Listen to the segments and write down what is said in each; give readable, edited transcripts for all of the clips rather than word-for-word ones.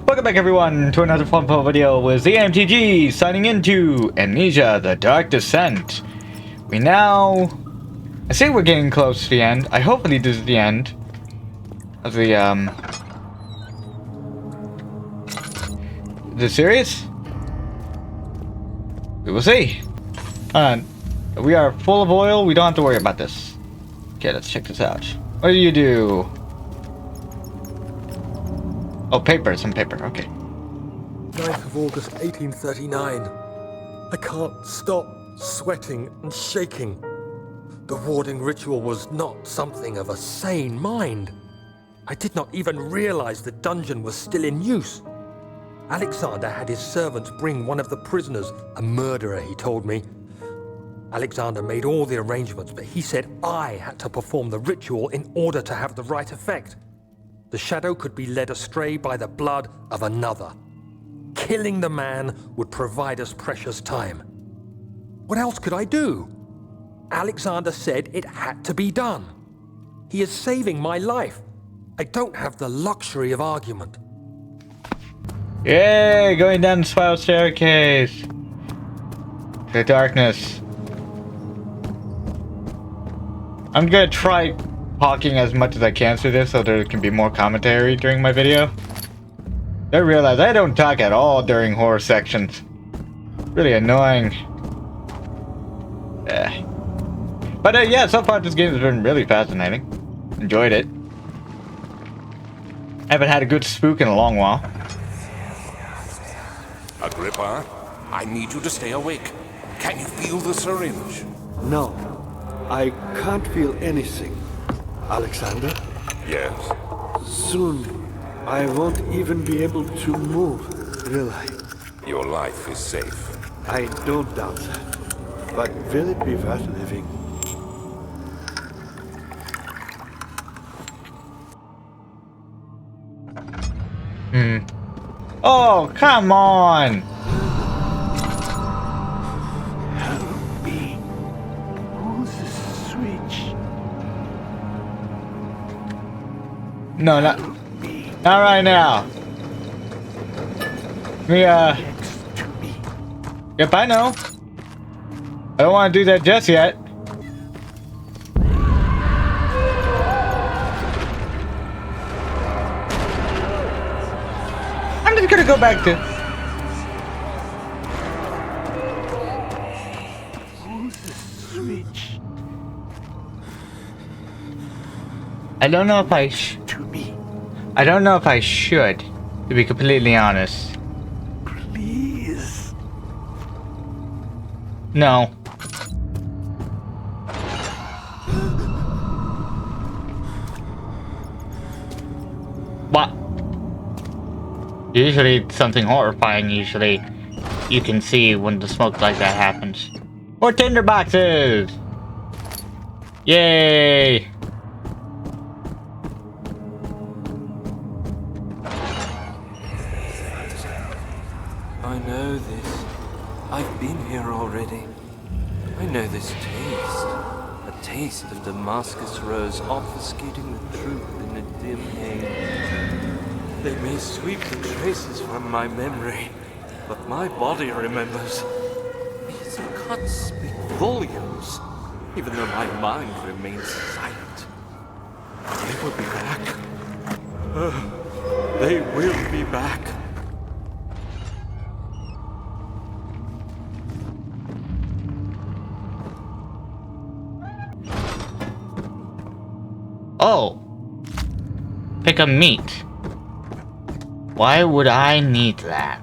Welcome back everyone to another fun video with the AMTG signing into Amnesia, the Dark Descent. I say we're getting close to the end. Hopefully this is the end of the series. We will see. We are full of oil. We don't have to worry about this. Okay, let's check this out. What do you do? Oh, paper. Some paper. Okay. 9th of August, 1839. I can't stop sweating and shaking. The warding ritual was not something of a sane mind. I did not even realize the dungeon was still in use. Alexander had his servants bring one of the prisoners, a murderer, he told me. Alexander made all the arrangements, but he said I had to perform the ritual in order to have the right effect. The shadow could be led astray by the blood of another. Killing the man would provide us precious time. What else could I do? Alexander said it had to be done. He is saving my life. I don't have the luxury of argument. Yay! Going down the spiral staircase. The darkness. I'm gonna try talking as much as I can through this so there can be more commentary during my video. I realize I don't talk at all during horror sections. Really annoying. But yeah, so far this game has been really fascinating. Enjoyed it. Haven't had a good spook in a long while. Agrippa, I need you to stay awake. Can you feel the syringe? No, I can't feel anything. Alexander? Yes. Soon, I won't even be able to move, will I? Your life is safe. I don't doubt that. But will it be worth living? Oh, come on! Help me. Who's the switch? No, not right now. Next to me. Yep, I know. I don't want to do that just yet. I'm just gonna go back to... Who's the switch? I don't know if To me. I don't know if I should, to be completely honest. Please. No. What? Usually something horrifying, usually you can see when the smoke like that happens. More tinder boxes! Yay! I know this. I've been here already. I know this taste. A taste of Damascus rose obfuscating the truth in a dim haze. They may sweep the traces from my memory, but my body remembers. These cuts speak volumes, even though my mind remains silent. They will be back. They will be back. Oh. Pick a meat. Why would I need that?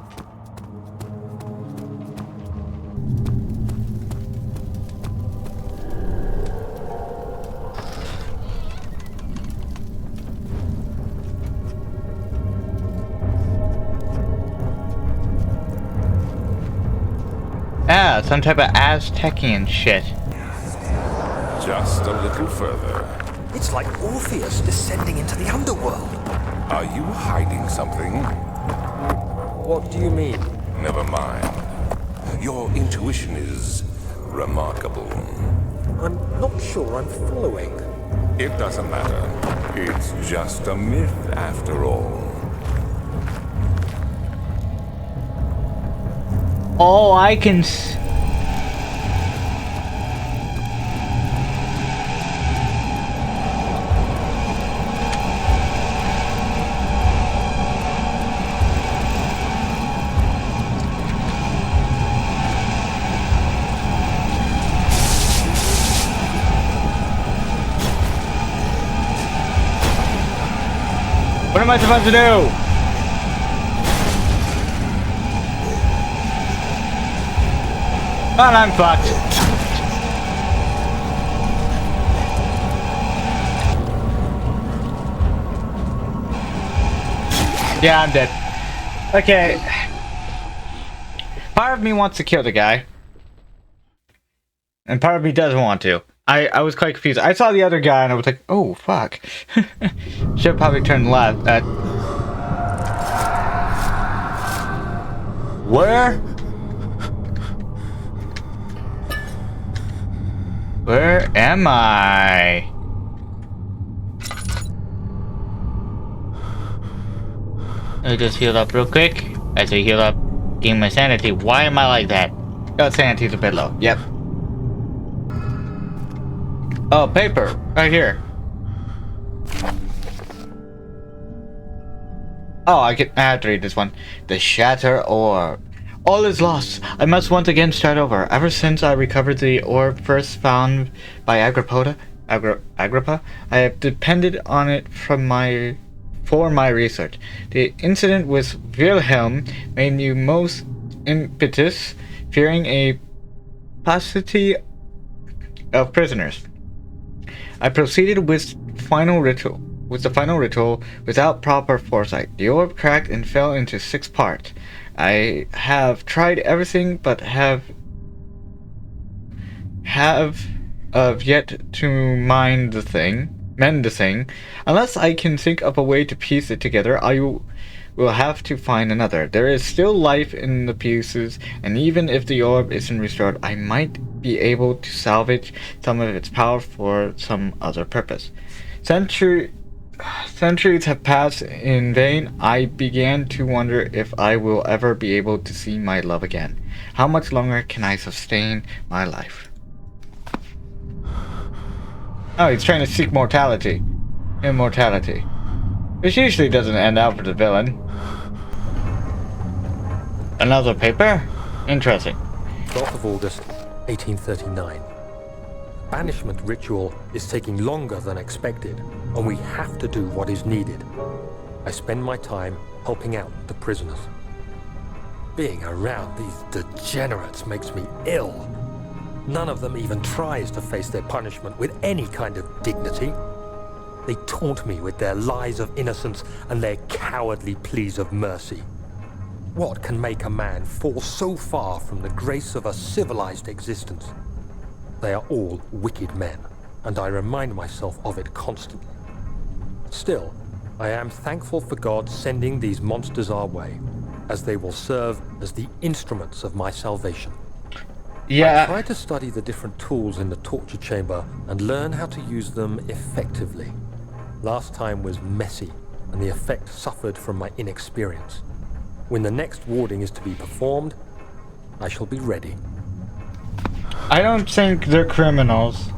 Ah, some type of Aztecian shit. Just a little further. It's like Orpheus descending into the underworld. Are you hiding something? What do you mean? Never mind. Your intuition is remarkable. I'm not sure I'm following. It doesn't matter. It's just a myth after all. Oh, I can What am I supposed to do? Well, I'm fucked. Yeah, I'm dead. Okay. Part of me wants to kill the guy. And part of me doesn't want to. I was quite confused. I saw the other guy and I was like, oh, fuck. Should probably turn left. Where? Where am I? Let me just heal up real quick. As I heal up, gain my sanity. Why am I like that? Oh, sanity's a bit low. Yep. Oh, paper. Right here. Oh, I have to read this one. The Shatter Orb. All is lost. I must once again start over. Ever since I recovered the orb first found by Agrippa, I have depended on it for my research. The incident with Wilhelm made me most impetuous, fearing a paucity of prisoners. I proceeded with the final ritual without proper foresight. The orb cracked and fell into 6 parts. I have tried everything but have yet to mend the thing. Unless I can think of a way to piece it together, I will have to find another. There is still life in the pieces, and even if the orb isn't restored, I might be able to salvage some of its power for some other purpose. Centuries have passed in vain. I began to wonder if I will ever be able to see my love again. How much longer can I sustain my life? Oh, he's trying to seek immortality. Which usually doesn't end out for the villain. Another paper? Interesting. 12th of August, 1839. Banishment ritual is taking longer than expected, and we have to do what is needed. I spend my time helping out the prisoners. Being around these degenerates makes me ill. None of them even tries to face their punishment with any kind of dignity. They taunt me with their lies of innocence and their cowardly pleas of mercy. What can make a man fall so far from the grace of a civilized existence? They are all wicked men, and I remind myself of it constantly. Still, I am thankful for God sending these monsters our way, as they will serve as the instruments of my salvation. Yeah. I try to study the different tools in the torture chamber and learn how to use them effectively. Last time was messy, and the effect suffered from my inexperience. When the next warding is to be performed, I shall be ready. I don't think they're criminals.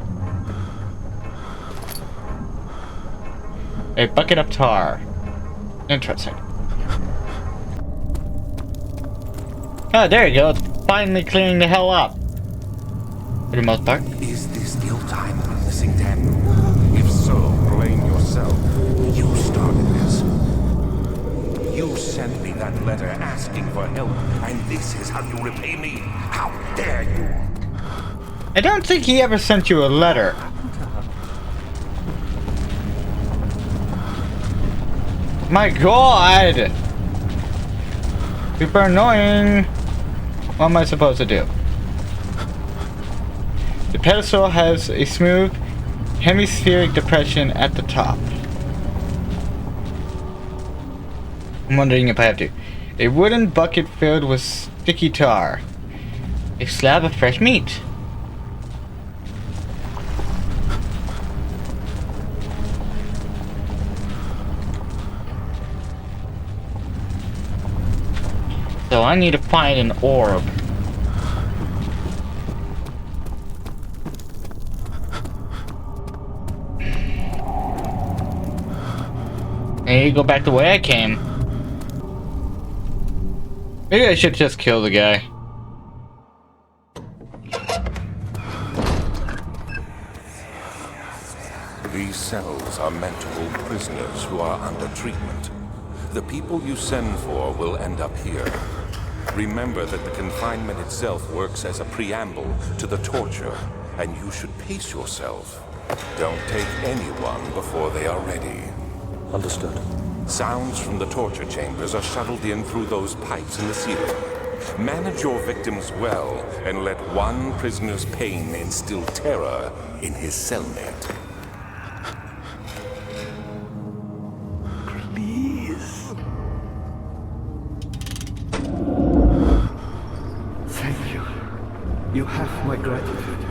A bucket of tar. Interesting. Oh, there you go. It's finally clearing the hell up. For the most part. Is this guilt I'm witnessing then? If so, blame yourself. You started this. You sent me that letter asking for help, and this is how you repay me? How dare you? I don't think he ever sent you a letter. My god! Super annoying. What am I supposed to do? The pedestal has a smooth hemispheric depression at the top. I'm wondering if I have to. A wooden bucket filled with sticky tar. A slab of fresh meat. So I need to find an orb. And you go back the way I came. Maybe I should just kill the guy. These cells are meant to hold prisoners who are under treatment. The people you send for will end up here. Remember that the confinement itself works as a preamble to the torture, and you should pace yourself. Don't take anyone before they are ready. Understood. Sounds from the torture chambers are shuttled in through those pipes in the ceiling. Manage your victims well, and let one prisoner's pain instill terror in his cellmate. Please. Thank you. You have my gratitude.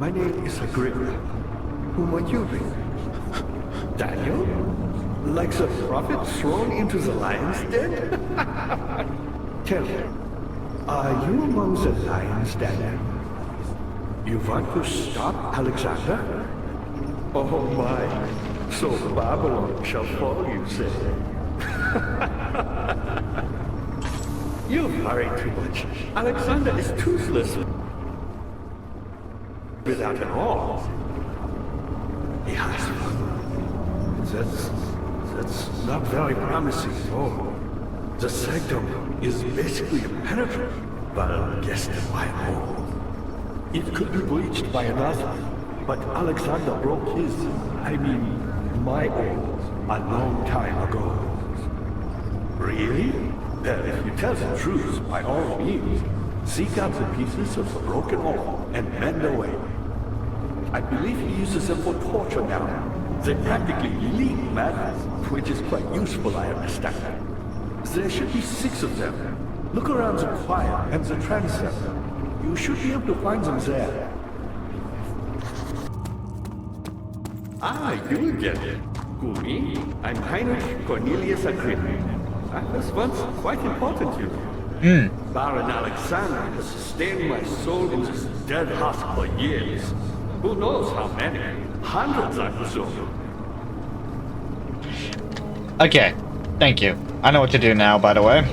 My name is Agrippa. Who might you be? Daniel? Like the prophet thrown into the lion's den? Tell me, are you among the lions, Daniel? You want to stop Alexander? Oh my, so Babylon shall fall, you say? You worry too much. Alexander is toothless without an arm. He has one. That's not very promising at all. The sanctum is basically impenetrable, but guess by all. It could be breached by another, but Alexander broke his, my own, a long time ago. Really? Well, if you tell the truth, by all means, seek out the pieces of the broken oil and mend away. I believe he uses them for torture now. They practically leak madness, which is quite useful, I understand. There should be 6 of them. Look around the choir and the transept. You should be able to find them there. Ah, you get it. Who, me? I'm Heinrich Cornelius Agrippa. I was once quite important to you. Baron Alexander has sustained my soul in this dead husk for years. Who knows how many? Hundreds, I presume. Okay, thank you. I know what to do now, by the way.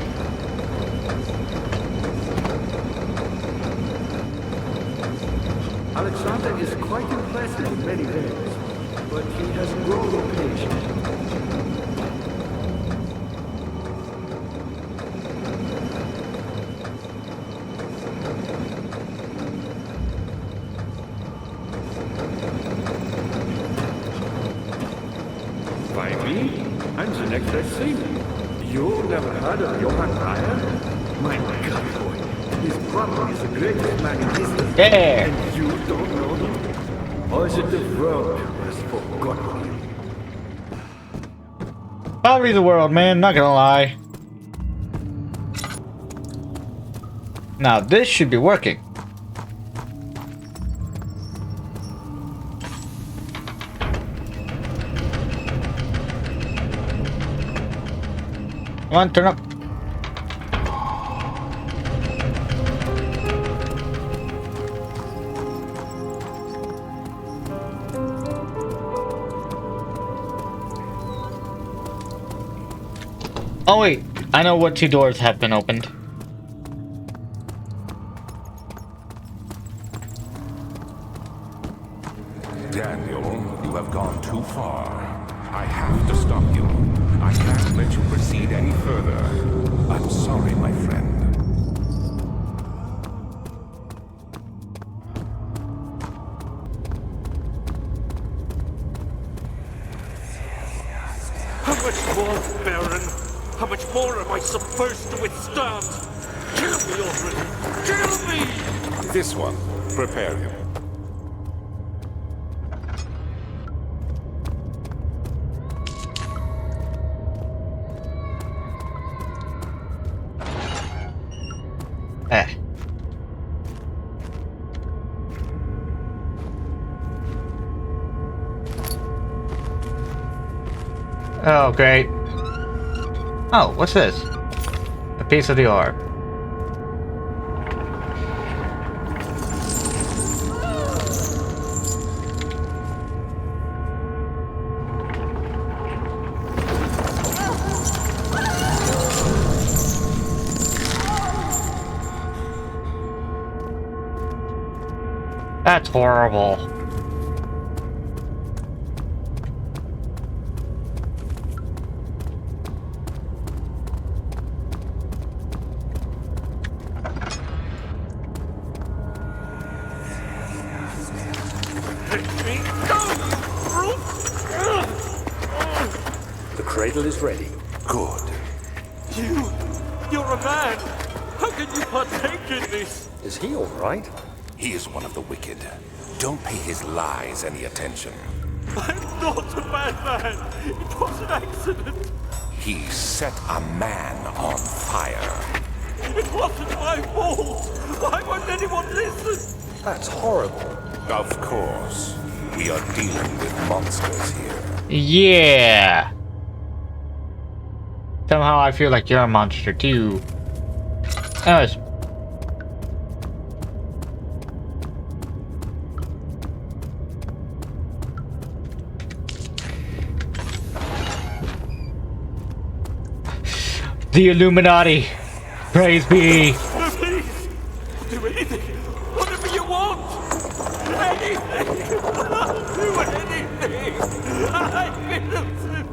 Alexander is quite impressive in many ways, but he has grown impatient. By me? I'm the next best thing. You never heard of Johann Meyer? My God, boy. He's probably the greatest man in history. Yeah. And you don't know him? Or is it the world who has forgotten him? Probably the world, man, not gonna lie. Now, this should be working. Come on, turn up. Oh wait, I know what 2 doors have been opened. Daniel, you have gone too far. I have to stop you. I can't let you proceed any further. I'm sorry, my friend. How much more, Baron? How much more am I supposed to withstand? Kill me already! Kill me! This one, prepare him. Oh, great. Oh, what's this? A piece of the orb. That's horrible. The cradle is ready. Good. You're a man! How can you partake in this? Is he all right? He is one of the wicked. Don't pay his lies any attention. I'm not a bad man! It was an accident! He set a man on fire. It wasn't my fault! Why won't anyone listen? That's horrible. Of course. We are dealing with monsters here. Yeah. Somehow I feel like you're a monster too. Anyways. The Illuminati. Praise be. No, please! Do anything! Whatever you want! Anything! I'll do anything! I'm innocent!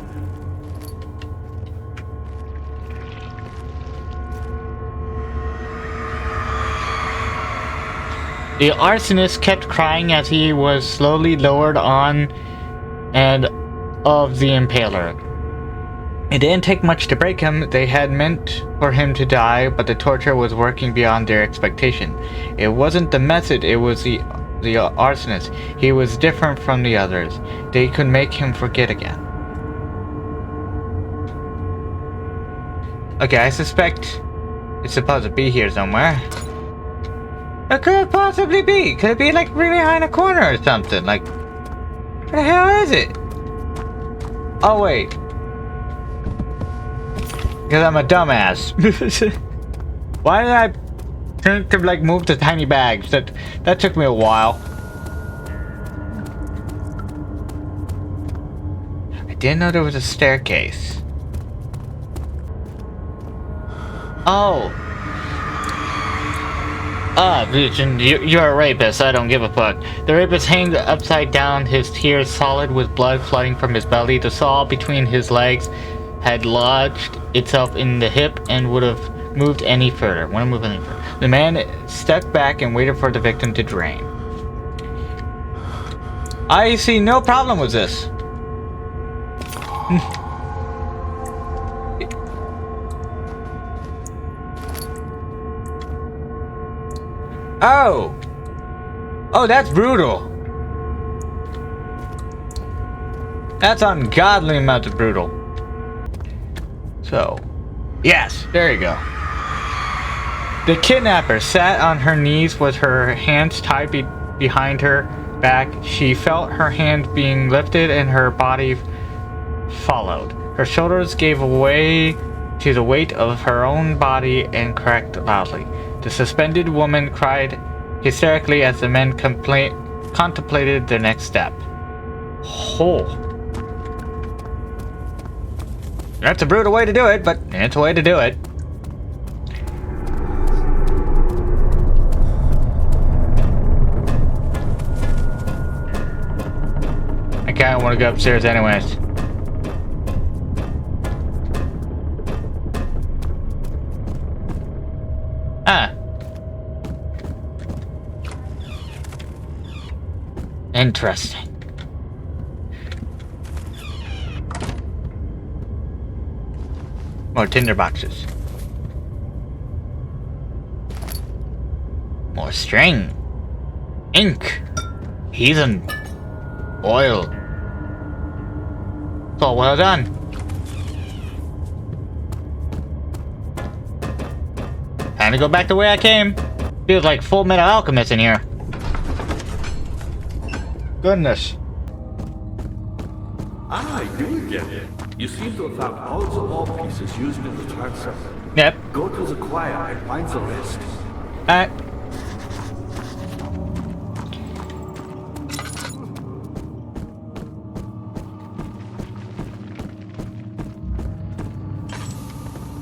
The arsonist kept crying as he was slowly lowered on and of the impaler. It didn't take much to break him. They had meant for him to die, but the torture was working beyond their expectation. It wasn't the method, it was the arsonist. He was different from the others. They could make him forget again. Okay, I suspect it's supposed to be here somewhere. What could it possibly be? Could it be like really behind a corner or something? Like, where the hell is it? Oh wait. Because I'm a dumbass. Why did I think to like move the tiny bags? That took me a while. I didn't know there was a staircase. Oh. You're a rapist, I don't give a fuck. The rapist hanged upside down, his tears solid with blood flooding from his belly. The saw between his legs had lodged itself in the hip and would have moved any further. Wouldn't move any further. The man stepped back and waited for the victim to drain. I see no problem with this. Oh! Oh, that's brutal. That's ungodly amount of brutal. So, yes, there you go. The kidnapper sat on her knees with her hands tied behind her back. She felt her hand being lifted and her body followed. Her shoulders gave way to the weight of her own body and cracked loudly. The suspended woman cried hysterically as the men contemplated their next step. Oh. That's a brutal way to do it, but it's a way to do it. I kinda wanna go upstairs anyways. Ah. Interesting. More tinder boxes. More string. Ink. Heathen. Oil. It's all well done. Time to go back the way I came. Feels like Full Metal Alchemist in here. Goodness. Ah, you get it. You seem to have found all the wall pieces used in the transfer. Yep. Go to the choir and find the rest. Alright.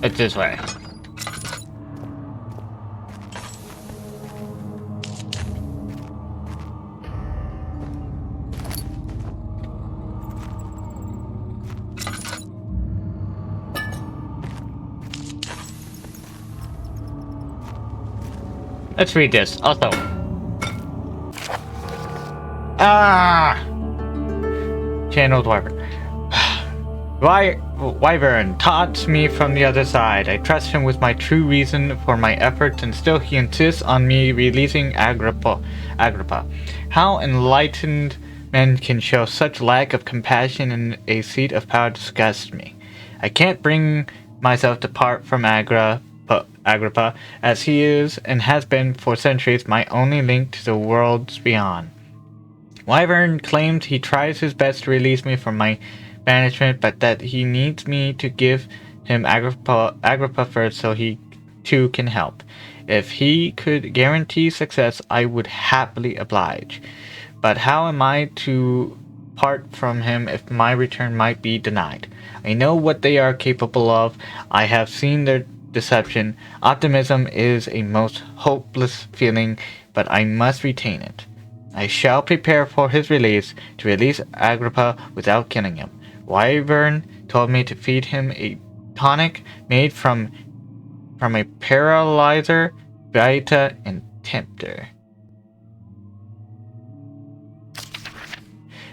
It's this way. Let's read this. Also. Ah! Channeled Wyvern. Wyvern taunts me from the other side. I trust him with my true reason for my efforts, and still he insists on me releasing Agrippa. How enlightened men can show such lack of compassion in a seat of power disgusts me. I can't bring myself to part from Agrippa, as he is and has been for centuries my only link to the worlds beyond. Wyvern claims he tries his best to release me from my banishment, but that he needs me to give him Agrippa first so he too can help. If he could guarantee success, I would happily oblige. But how am I to part from him if my return might be denied? I know what they are capable of. I have seen their deception. Optimism is a most hopeless feeling, but I must retain it. I shall prepare for his release, to release Agrippa without killing him. Wyvern told me to feed him a tonic made from a paralyzer, Vita, and Tempter.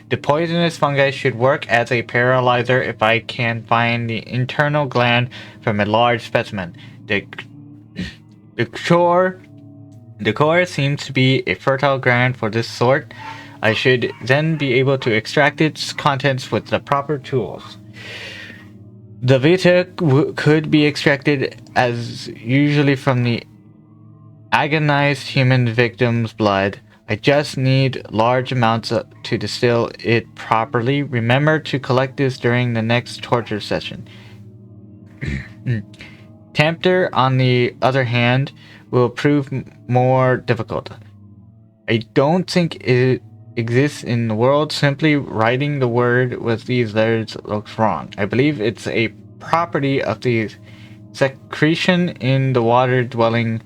The poisonous fungi should work as a paralyzer if I can find the internal gland from a large specimen. The core seems to be a fertile ground for this sort. I should then be able to extract its contents with the proper tools. The Vita could be extracted as usually from the agonized human victim's blood. I just need large amounts to distill it properly. Remember to collect this during the next torture session. Tempter, on the other hand, will prove more difficult. I don't think it exists in the world. Simply writing the word with these letters looks wrong. I believe it's a property of the secretion in the water-dwelling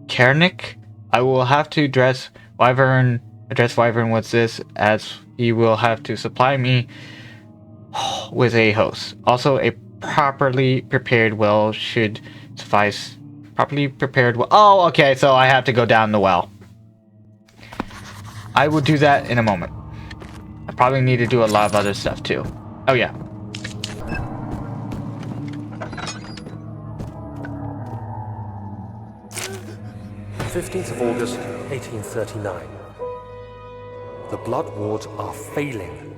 Carnic. I will have to address Wyvern with this, as he will have to supply me with a host. Also, a properly prepared well should suffice. Properly prepared well. Oh, okay, so I have to go down the well. I will do that in a moment. I probably need to do a lot of other stuff too. Oh yeah. "15th of August, 1839. The blood wards are failing.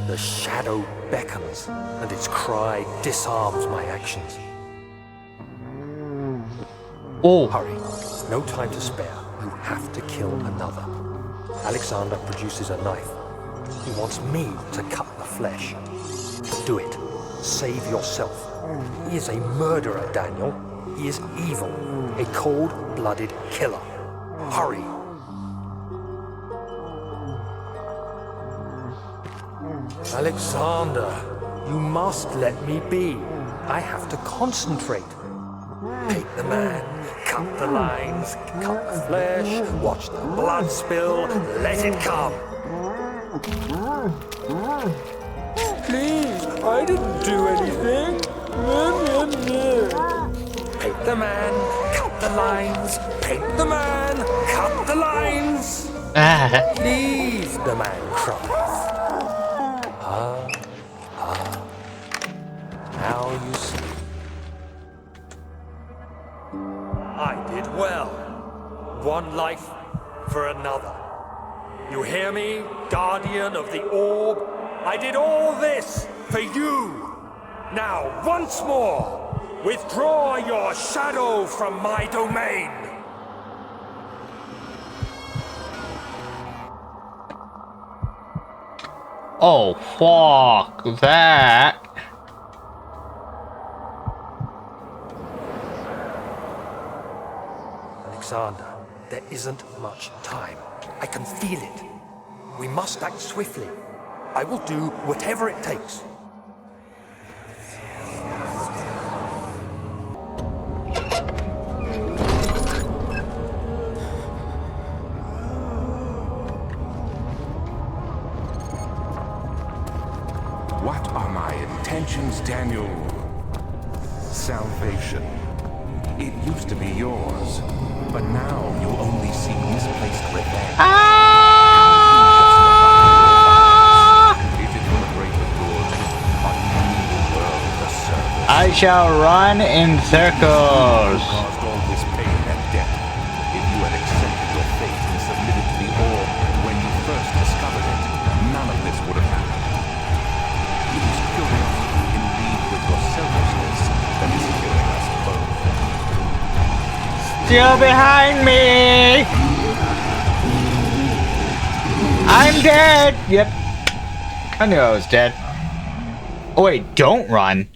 The shadow beckons, and its cry disarms my actions. Oh. Hurry. No time to spare. You have to kill another. Alexander produces a knife. He wants me to cut the flesh. Do it. Save yourself. He is a murderer, Daniel. He is evil. A cold-blooded killer. Hurry. Alexander, you must let me be. I have to concentrate. Take the man, cut the lines, cut the flesh, watch the blood spill, let it come. Please, I didn't do anything. Paint the man, cut the lines, paint the man, cut the lines. Please, the man cries. Now you see. I did well. One life for another. You hear me, guardian of the orb? I did all this for you. Now, once more, withdraw your shadow from my domain. Oh, fuck that. Alexander, there isn't much time. I can feel it. We must act swiftly. I will do whatever it takes. What are my intentions, Daniel? Salvation. It used to be yours, but now you only seek misplaced revenge. Is it for the greater good? Are you doing the world a service? I shall run in circles. You caused all this pain and debt. If you had accepted your fate and submitted to the orb when you first discovered it, none of this would have happened. It is curiosity in league with your selfishness that is killing us both. Still behind me. I'm dead. Yep. I knew I was dead. Oh wait, don't run.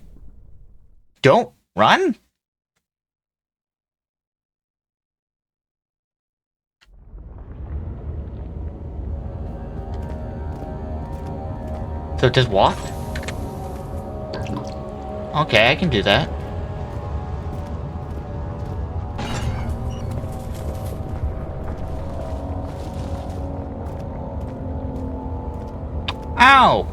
Don't run? So just walk? Okay, I can do that. Ow!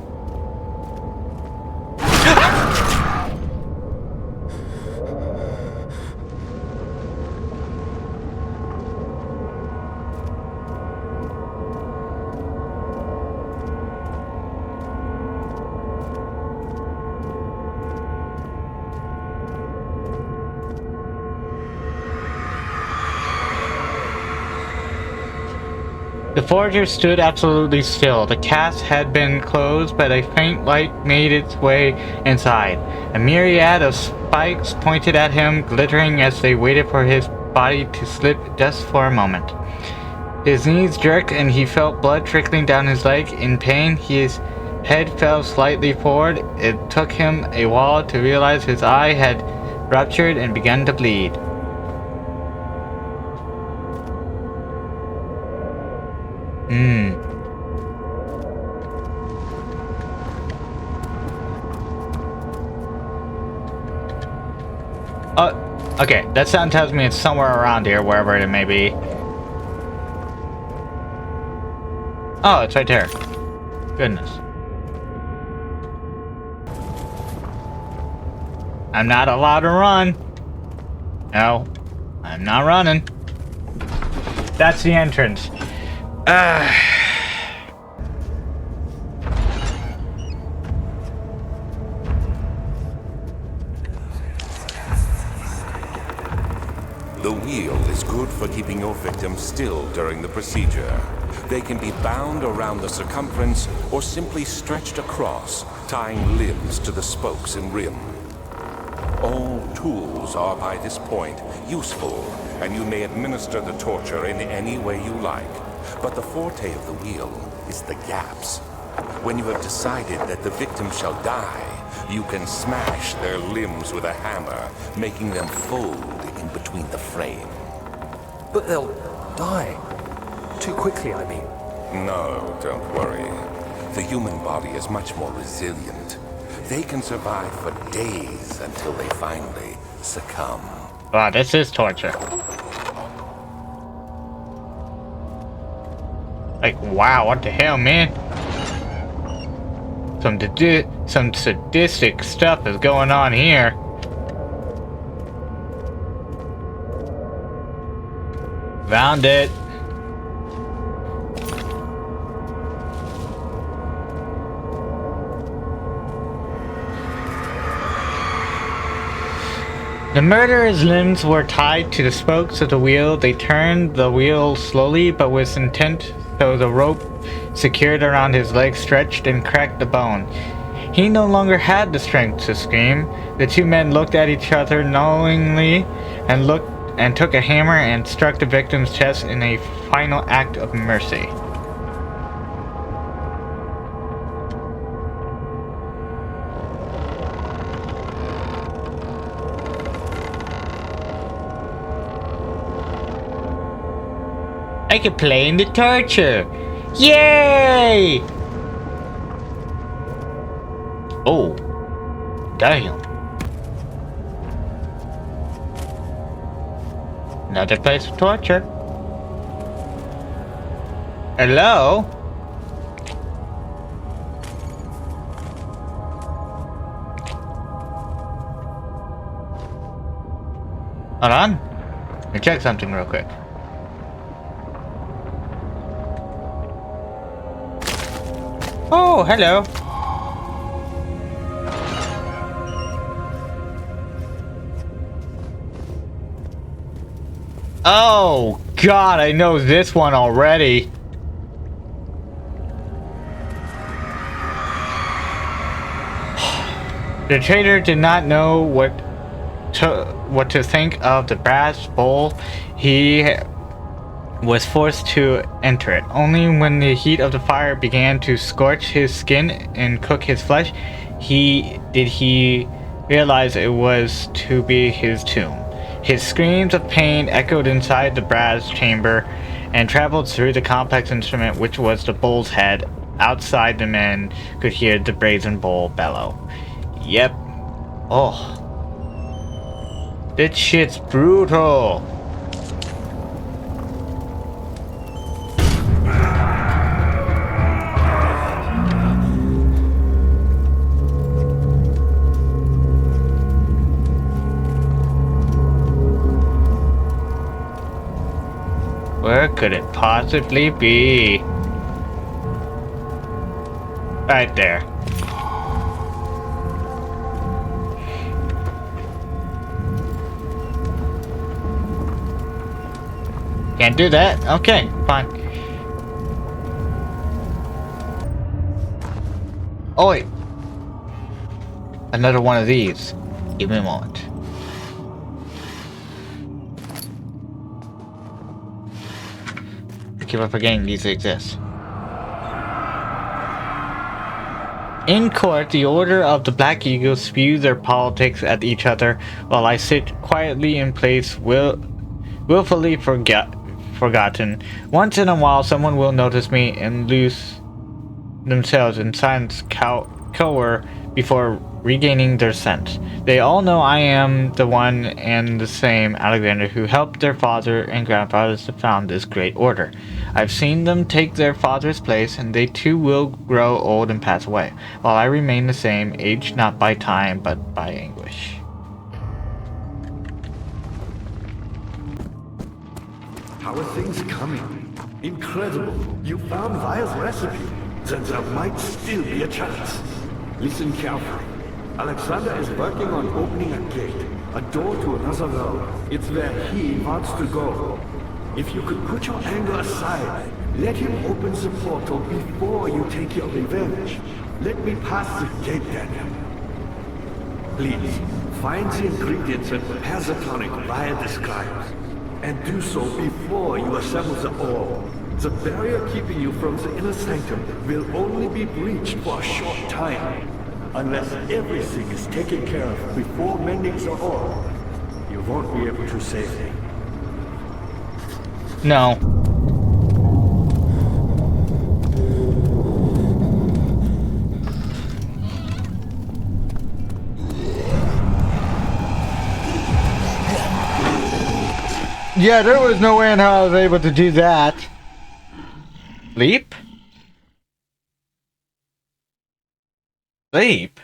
The forger stood absolutely still. The cast had been closed, but a faint light made its way inside. A myriad of spikes pointed at him, glittering as they waited for his body to slip just for a moment. His knees jerked and he felt blood trickling down his leg. In pain, his head fell slightly forward. It took him a while to realize his eye had ruptured and begun to bleed. Okay, that sound tells me it's somewhere around here, wherever it may be. Oh, it's right there. Goodness. I'm not allowed to run. No, I'm not running. That's the entrance. The wheel is good for keeping your victim still during the procedure. They can be bound around the circumference or simply stretched across, tying limbs to the spokes and rim. All tools are by this point useful, and you may administer the torture in any way you like. But the forte of the wheel is the gaps. When you have decided that the victim shall die, you can smash their limbs with a hammer, making them fold in between the frame. But they'll die. Too quickly, I mean. No, don't worry. The human body is much more resilient. They can survive for days until they finally succumb. Wow, this is torture. Like, wow, what the hell, man? Some sadistic stuff is going on here. Found it. The murderer's limbs were tied to the spokes of the wheel. They turned the wheel slowly but with intent, so the rope secured around his leg stretched and cracked the bone. He no longer had the strength to scream. The two men looked at each other knowingly and took a hammer and struck the victim's chest in a final act of mercy. I can play in the torture! Yay! Oh. Damn. Another place of torture. Hello? Hold on. Let me check something real quick. Oh, hello. Oh, God, I know this one already. The trader did not know what to think of the brass bowl. He was forced to enter it. Only when the heat of the fire began to scorch his skin and cook his flesh, did he realize it was to be his tomb. His screams of pain echoed inside the brass chamber and traveled through the complex instrument which was the bull's head. Outside, the men could hear the brazen bull bellow. Yep. Oh. This shit's brutal. Where could it possibly be? Right there. Can't do that? Okay, fine. Oh wait. Another one of these. Give me a moment. I keep on forgetting these exist. In court, the Order of the Black Eagles spew their politics at each other while I sit quietly in place, willfully forgotten. Once in a while, someone will notice me and lose themselves in silence, cower before regaining their sense. They all know I am the one and the same Alexander who helped their father and grandfathers to found this great order. I've seen them take their father's place, and they too will grow old and pass away, while I remain the same, aged not by time but by anguish. How are things coming? Incredible! You found Vile's recipe. Then there might still be a chance. Listen carefully. Alexander is working on opening a gate, a door to another world. It's where he wants to go. If you could put your anger aside, let him open the portal before you take your revenge. Let me pass the gate, Daniel. Please, find the ingredients and prepare the tonic Vile describes. And do so before you assemble the orb. The barrier keeping you from the inner sanctum will only be breached for a short time. Unless everything is taken care of before mending the orb, you won't be able to save me. No. Yeah, there was no way in how I was able to do that. Leap? Leap?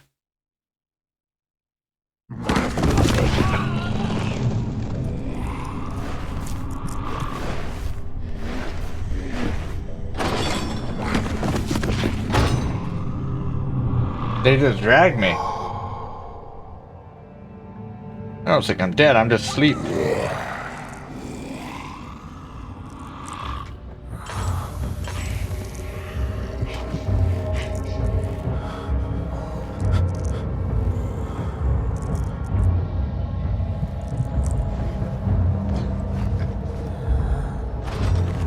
They just dragged me. I don't think I'm dead, I'm just asleep.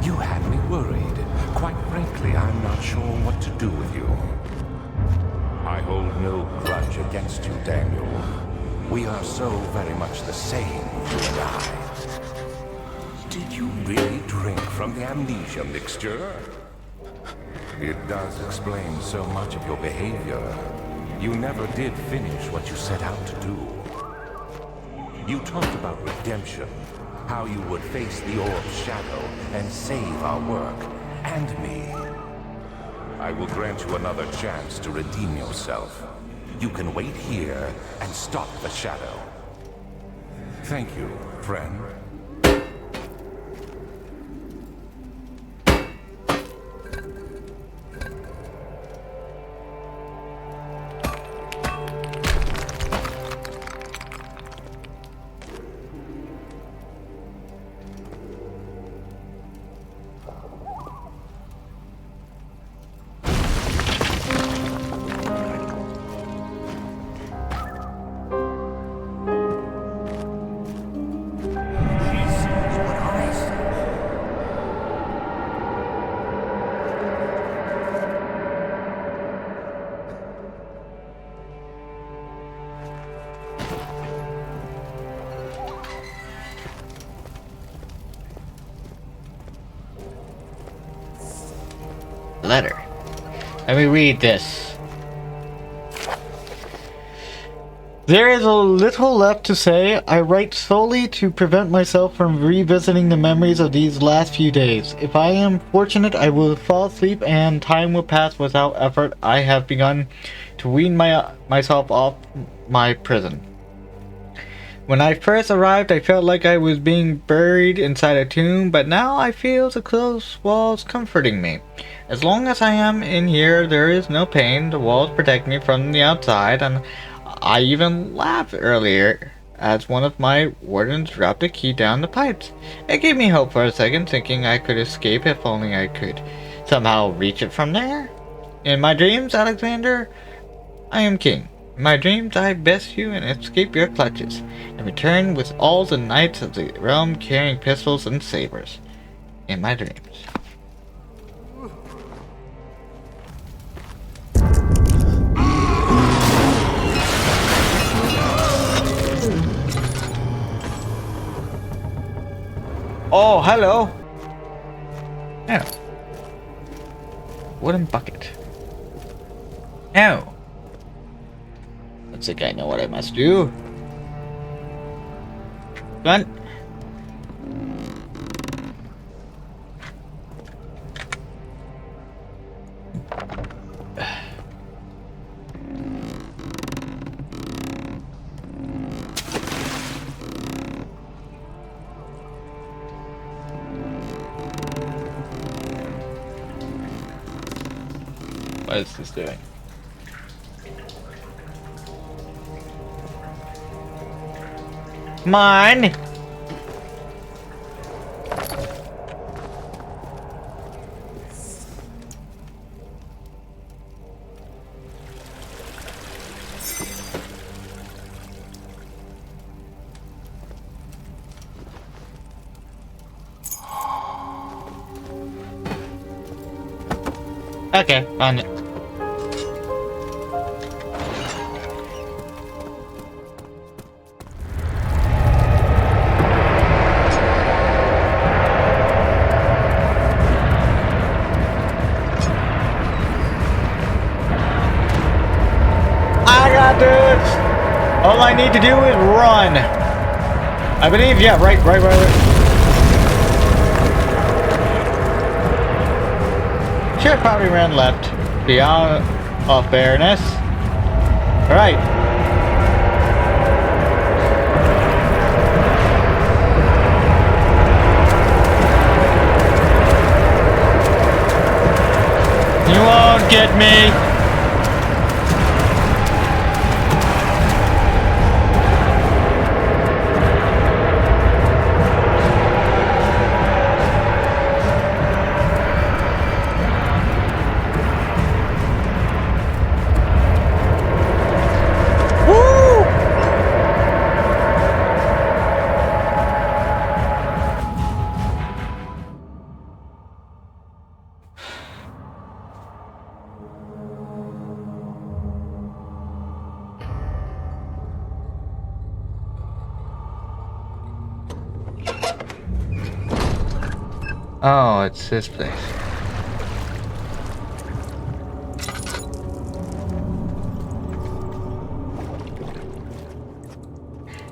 You had me worried. Quite frankly, I'm not sure what to do with you. I hold no grudge against you, Daniel. We are so very much the same, you and I. Did you really drink from the amnesia mixture? It does explain so much of your behavior. You never did finish what you set out to do. You talked about redemption, how you would face the orb's shadow and save our work, and me. I will grant you another chance to redeem yourself. You can wait here and stop the shadow. Thank you friend. Letter. Let me read this. There is a little left to say. I write solely to prevent myself from revisiting the memories of these last few days. If I am fortunate, I will fall asleep and time will pass without effort. I have begun to wean myself off my prison. When I first arrived, I felt like I was being buried inside a tomb, but now I feel the close walls comforting me. As long as I am in here, there is no pain. The walls protect me from the outside, and I even laughed earlier as one of my wardens dropped a key down the pipes. It gave me hope for a second, thinking I could escape if only I could somehow reach it from there. In my dreams, Alexander, I am king. In my dreams, I best you and escape your clutches, and return with all the knights of the realm carrying pistols and sabers. In my dreams. Oh, hello! Oh. Wooden bucket. Oh. Looks like I know what I must do. Come on. What is this doing? Come on! Okay, found it. I got this! All I need to do is run. I believe, yeah, right. Should probably ran left. Beyond off fairness. Alright. You won't get me. Oh, it's this place.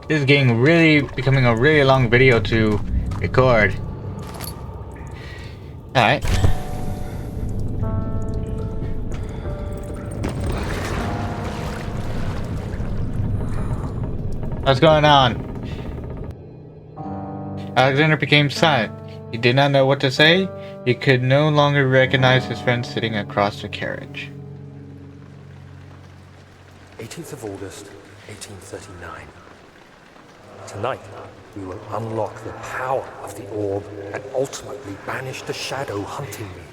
This is becoming a really long video to record. Alright. What's going on? Alexander became silent. He did not know what to say. He could no longer recognize his friend sitting across the carriage. 18th of August, 1839. Tonight, we will unlock the power of the orb and ultimately banish the shadow hunting me.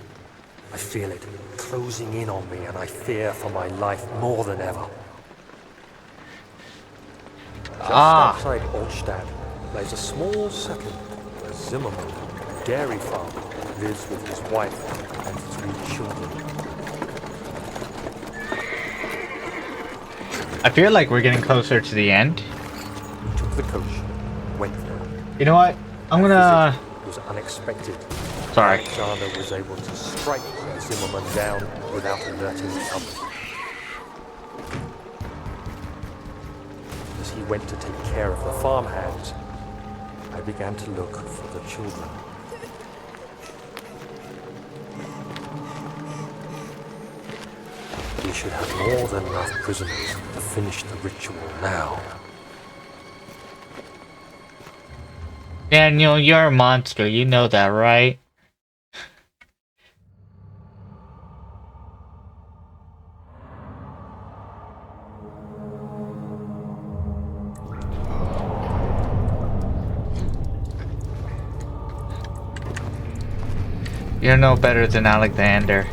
I feel it closing in on me and I fear for my life more than ever. Just outside Altstadt lies a small settlement where Zimmerman, a dairy farmer, lives with his wife and 3 children. I feel like we're getting closer to the end. We took the coach, went there. You know what? I'm gonna... It was unexpected. Sorry. Alexander was able to strike Zimmerman down without alerting the others. As he went to take care of the farmhands, I began to look for the children. We should have more than enough prisoners to finish the ritual now. Daniel, you're a monster. You know that, right? You're no better than Alexander.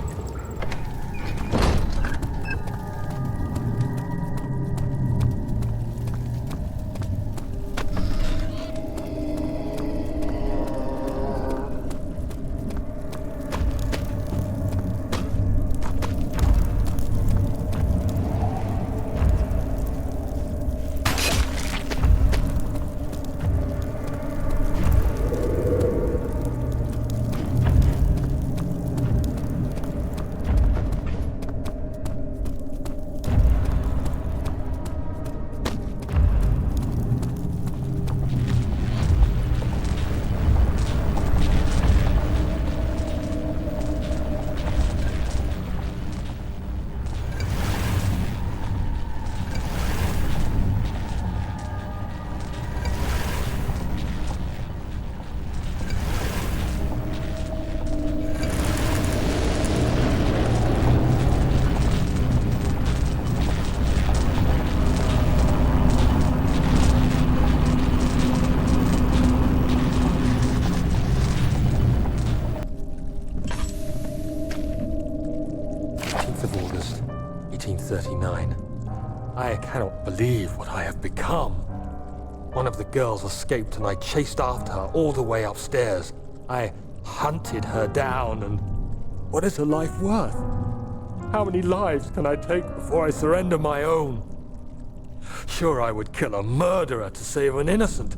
Of August, 1839. I cannot believe what I have become. One of the girls escaped and I chased after her all the way upstairs. I hunted her down and... what is her life worth? How many lives can I take before I surrender my own? Sure, I would kill a murderer to save an innocent.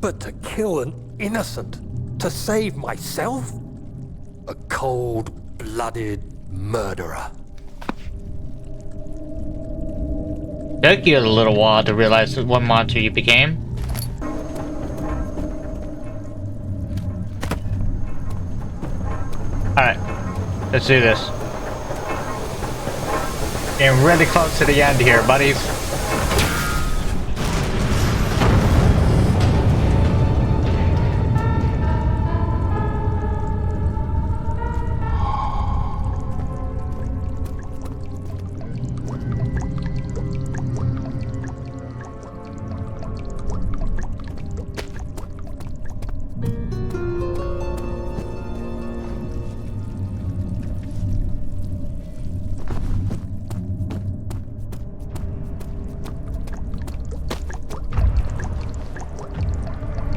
But to kill an innocent to save myself? A cold-blooded murderer. Took you a little while to realize what monster you became. Alright, let's do this. Getting really close to the end here, buddies.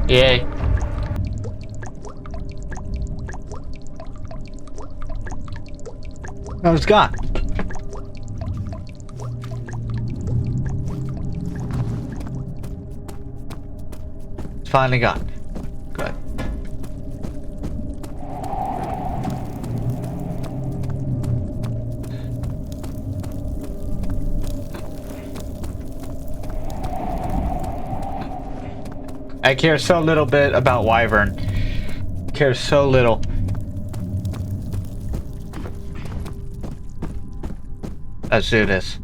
Yay. Oh, it's gone. It's finally gone. Good. I care so little bit about Wyvern. Care so little. Let's do this.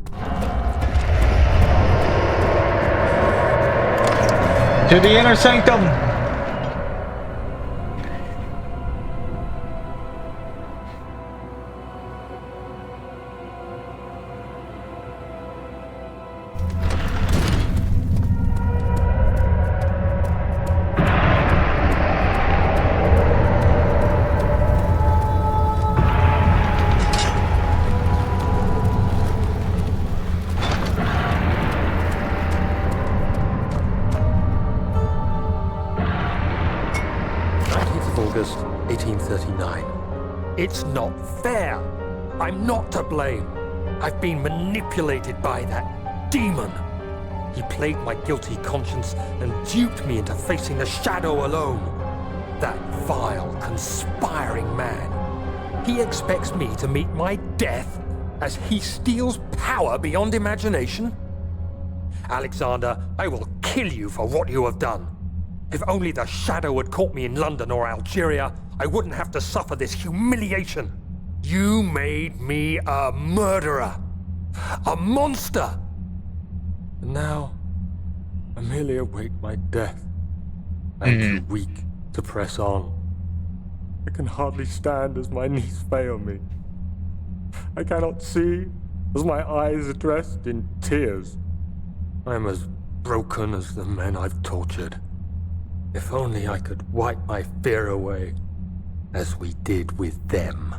To the inner sanctum! of August, 1839. It's not fair. I'm not to blame. I've been manipulated by that demon. He played my guilty conscience and duped me into facing the shadow alone. That vile, conspiring man. He expects me to meet my death as he steals power beyond imagination. Alexander, I will kill you for what you have done. If only the shadow had caught me in London or Algeria, I wouldn't have to suffer this humiliation. You made me a murderer. A monster. And now, I merely await my death. I'm too weak to press on. I can hardly stand as my knees fail me. I cannot see as my eyes are dressed in tears. I am as broken as the men I've tortured. If only I could wipe my fear away, as we did with them.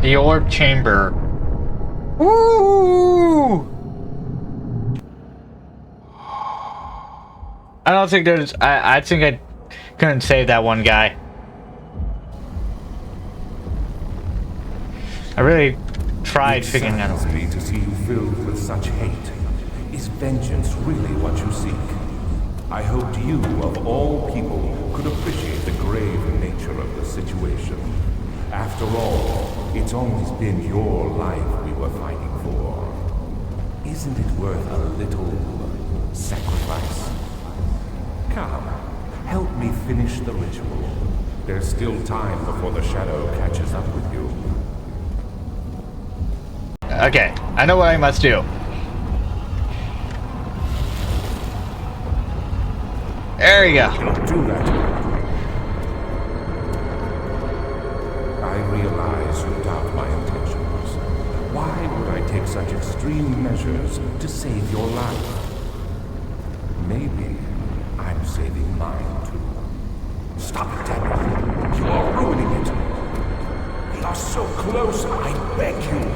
The orb chamber. Ooh! I don't think there's. I think I couldn't save that one guy. I really tried figuring that out. It saddens me to see you filled with such hate. Is vengeance really what you seek? I hoped you, of all people, could appreciate the grave nature of the situation. After all, it's always been your life we were fighting for. Isn't it worth a little sacrifice? Come, help me finish the ritual. There's still time before the shadow catches up with you. Okay, I know what I must do. There we go. Don't do that. I realize you doubt my intentions. Why would I take such extreme measures to save your life? Maybe I'm saving mine too. Stop it, Daniel. You are ruining it. We are so close, I beg you.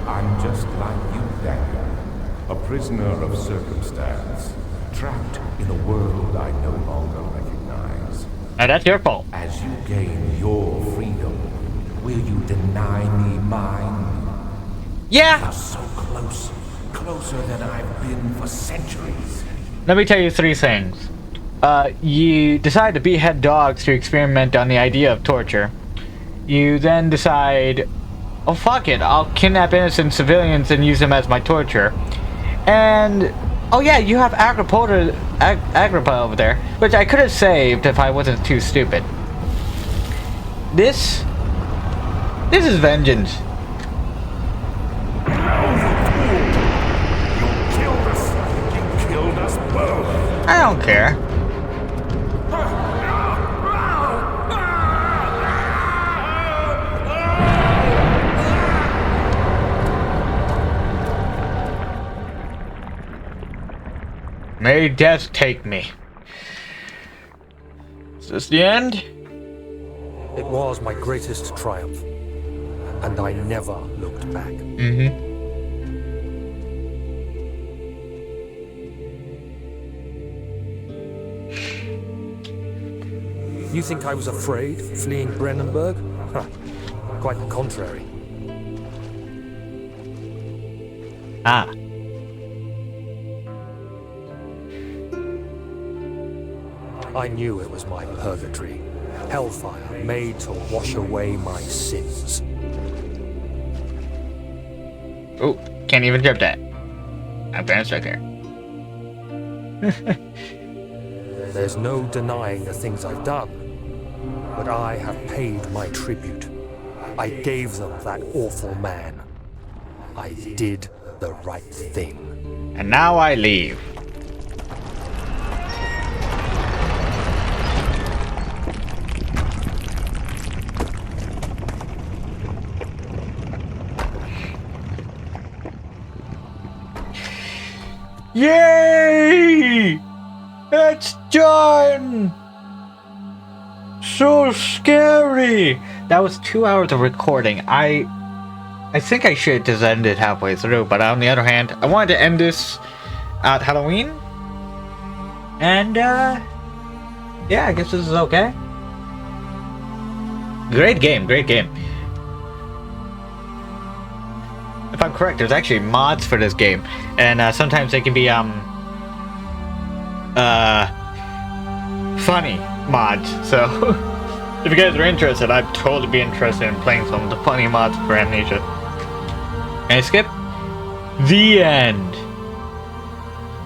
I'm just like you, Daniel. A prisoner of circumstance. Trapped in a world I no longer recognize. And that's your fault. As you gain your freedom, will you deny me mine? Yeah! You're so close. Closer than I've been for centuries. Let me tell you three things. You decide to behead dogs to experiment on the idea of torture. You then decide, oh fuck it, I'll kidnap innocent civilians and use them as my torture. And, oh yeah, you have Agrippa over there, which I could have saved if I wasn't too stupid. This is vengeance. You killed us both. I don't care. May death take me. Is this the end? It was my greatest triumph, and I never looked back. You think I was afraid fleeing Brennenburg? Huh. Quite the contrary. Ah. I knew it was my purgatory. Hellfire made to wash away my sins. Oh, can't even jump that. I'm gonna stuck there. There's no denying the things I've done, but I have paid my tribute. I gave them that awful man. I did the right thing. And now I leave. Yay! It's done! So scary! That was 2 hours of recording. I think I should just end it halfway through, but on the other hand, I wanted to end this at Halloween. And, yeah, I guess this is okay. Great game, great game. If I'm correct, there's actually mods for this game, and sometimes they can be funny mods. So if you guys are interested, I'd totally be interested in playing some of the funny mods for Amnesia. Can I skip? The end.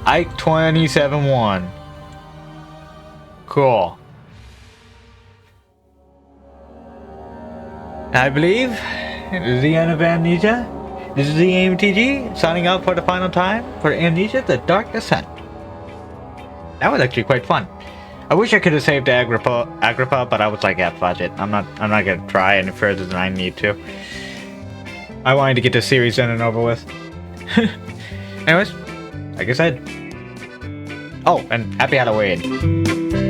Ike 27-1. Cool. I believe this is the end of Amnesia. This is the AMTG, signing out for the final time for Amnesia, The Dark Descent. That was actually quite fun. I wish I could have saved Agrippa, but I was like, yeah, fudge it. I'm not gonna try any further than I need to. I wanted to get this series done and over with. Anyways, like I said. Oh, and happy Halloween.